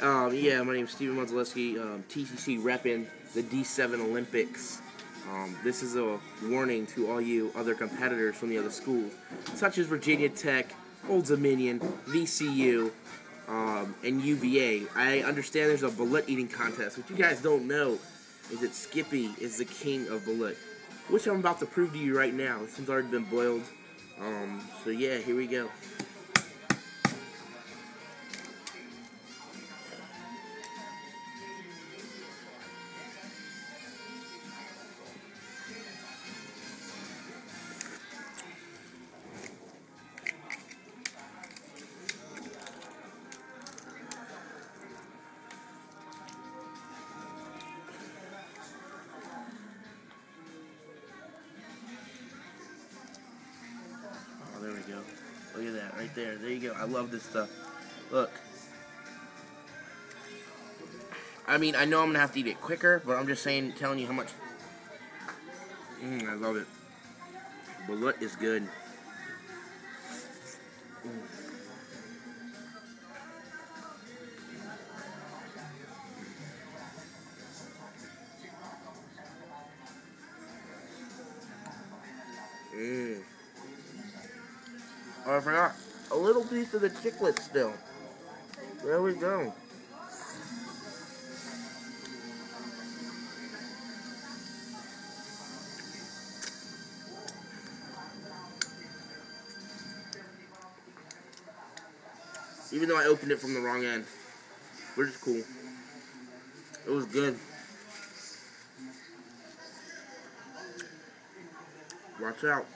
Yeah, my name's Steven Mozaleski, TCC repping the D7 Olympics. This is a warning to all you other competitors from the other schools, such as Virginia Tech, Old Dominion, VCU, and UVA. I understand there's a balut eating contest. What you guys don't know is that Skippy is the king of balut, which I'm about to prove to you right now. This one's already been boiled. So yeah, here we go. There we go. Look at that right there. There you go. I love this stuff. Look. I mean, I know I'm going to have to eat it quicker, but I'm just telling you how much. I love it. Balut is good. Oh, I forgot. A little piece of the chiclet still. There we go. Even though I opened it from the wrong end. Which is cool. It was good. Watch out.